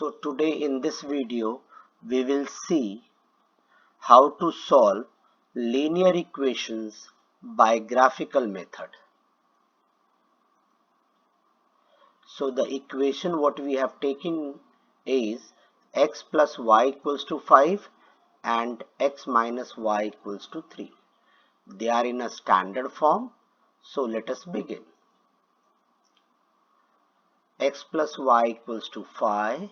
So today in this video we will see how to solve linear equations by graphical method. So the equation what we have taken is x plus y equals to 5 and x minus y equals to 3. They are in a standard form. So let us begin. X plus y equals to 5.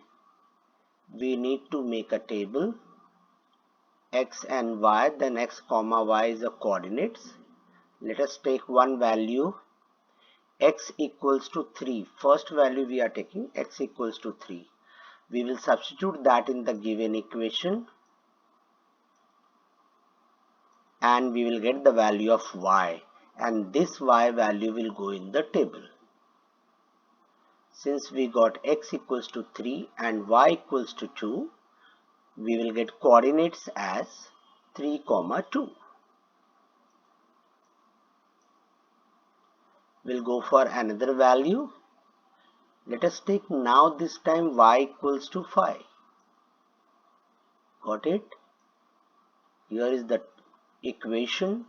We need to make a table. X and y, then x comma y is the coordinates. Let us take one value, x equals to 3. First value we are taking x equals to 3. We will substitute that in the given equation and we will get the value of y, and this y value will go in the table. Since we got x equals to 3 and y equals to 2, we will get coordinates as 3, 2. We'll go for another value. Let us take now this time y equals to 5. Got it? Here is the equation.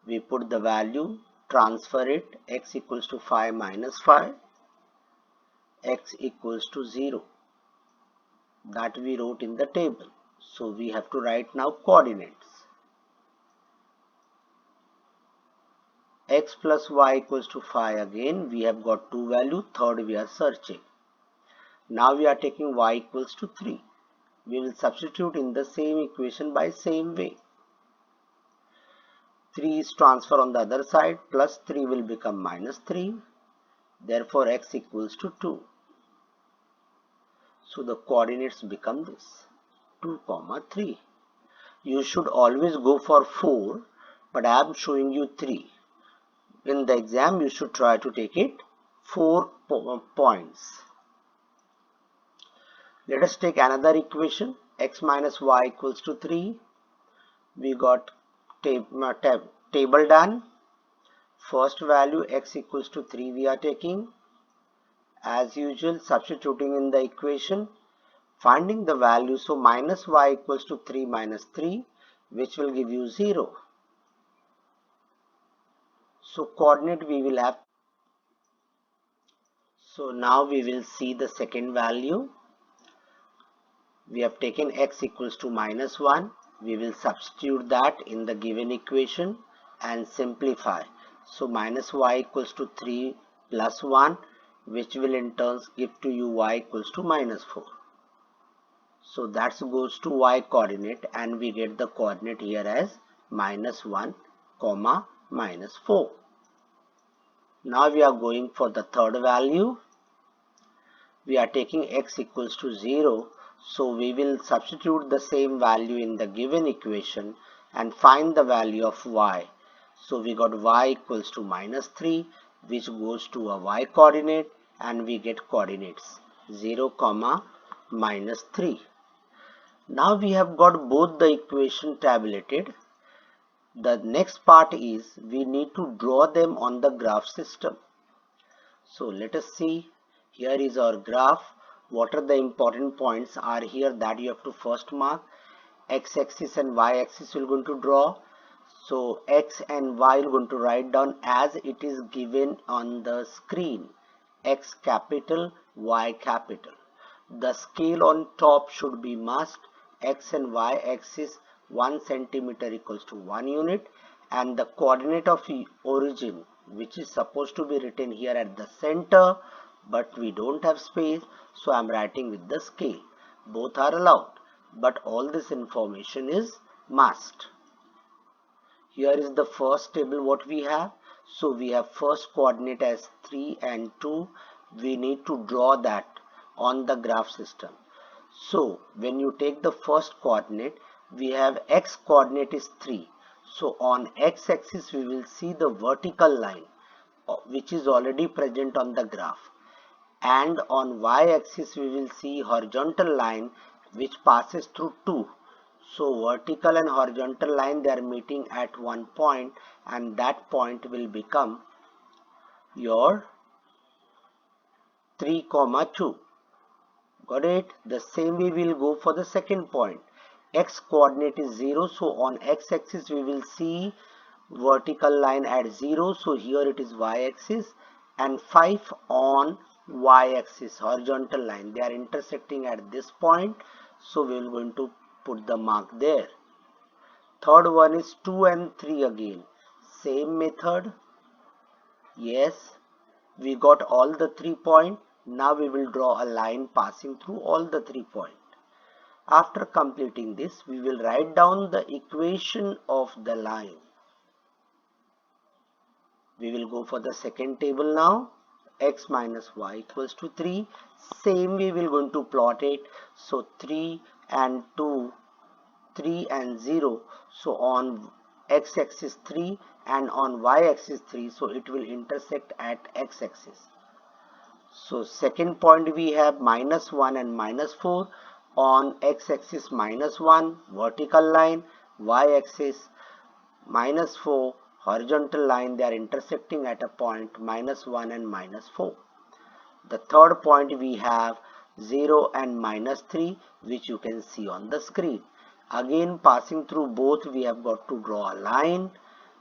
We put the value, transfer it, x equals to 5 minus 5, x equals to 0. That we wrote in the table. So we have to write now coordinates. X plus y equals to 5 again. We have got two values. Third we are searching. Now we are taking y equals to 3. We will substitute in the same equation by same way. 3 is transfer on the other side, plus 3 will become minus 3. Therefore x equals to 2. So the coordinates become this, 2, 3. You should always go for 4, but I am showing you 3. In the exam you should try to take it 4 points. Let us take another equation, x minus y equals to 3. We got table done. First value x equals to 3 we are taking. As usual, substituting in the equation, finding the value. So minus y equals to 3 minus 3, which will give you 0. So coordinate we will have. So now we will see the second value. We have taken x equals to minus 1. We will substitute that in the given equation and simplify. So minus y equals to 3 plus 1, which will in turn give to you y equals to minus 4. So that goes to y coordinate and we get the coordinate here as minus 1, minus 4. Now we are going for the third value. We are taking x equals to 0. So we will substitute the same value in the given equation and find the value of y. So we got y equals to minus 3, which goes to a y coordinate, and we get coordinates 0, minus 3. Now we have got both the equation tabulated. The next part is we need to draw them on the graph system. So let us see. Here is our graph. What are the important points are here that you have to first mark. X-axis and y-axis we're going to draw. So x and y we're going to write down as it is given on the screen. X capital, y capital. The scale on top should be must. X and y axis 1 centimeter equals to 1 unit, and the coordinate of origin, which is supposed to be written here at the center, but we don't have space, so I am writing with the scale. Both are allowed, but all this information is must. Here is the first table what we have. So we have first coordinate as 3 and 2. We need to draw that on the graph system. So when you take the first coordinate, we have x coordinate is 3. So on x-axis we will see the vertical line which is already present on the graph, and on y-axis we will see horizontal line which passes through 2. So vertical and horizontal line, they are meeting at one point, and that point will become your 3, 2. Got it? The same way we will go for the second point. X coordinate is 0, so on x-axis we will see vertical line at 0, so here it is y-axis, and 5 on y-axis, horizontal line. They are intersecting at this point, so we will going to put the mark there. Third one is 2 and 3 again. Same method. Yes, we got all the 3 points. Now we will draw a line passing through all the 3 points. After completing this, we will write down the equation of the line. We will go for the second table now. X minus y equals to 3. Same way we will going to plot it. So 3 and 2, 3 and 0. So on x-axis 3 and on y-axis 3. So it will intersect at x-axis. So second point we have minus 1 and minus 4. On x-axis minus 1 vertical line, y-axis minus 4 horizontal line. They are intersecting at a point minus 1 and minus 4. The third point we have 0 and minus 3, which you can see on the screen. Again, passing through both, we have got to draw a line.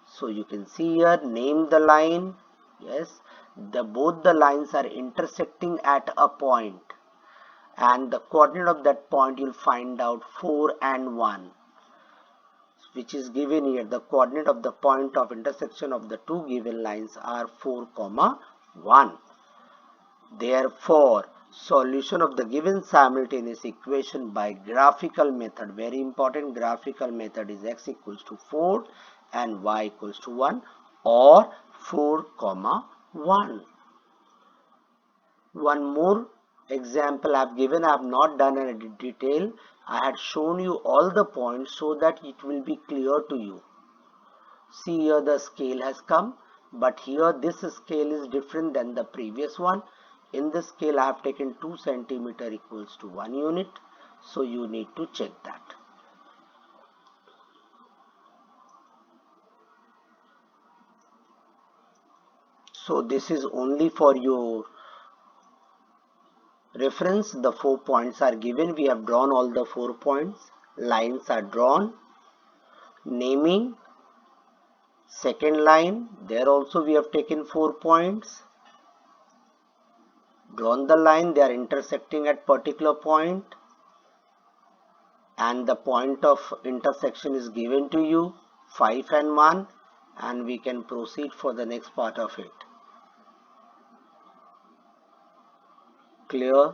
So you can see here, name the line. Yes, both the lines are intersecting at a point, and the coordinate of that point you'll find out 4 and 1, which is given here. The coordinate of the point of intersection of the two given lines are 4, 1. Therefore, solution of the given simultaneous equation by graphical method, very important, graphical method, is x equals to 4 and y equals to 1, or 4, 1. One more example I have given. I have not done in detail. I had shown you all the points so that it will be clear to you. See, here the scale has come, but here this scale is different than the previous one. In this scale I have taken 2 centimeter equals to 1 unit. So you need to check that. So this is only for your reference. The 4 points are given. We have drawn all the 4 points. Lines are drawn. Naming. Second line, there also we have taken 4 points. Drawn the line. They are intersecting at particular point, and the point of intersection is given to you, 5 and 1, and we can proceed for the next part of it. Clear?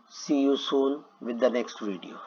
See you soon with the next video.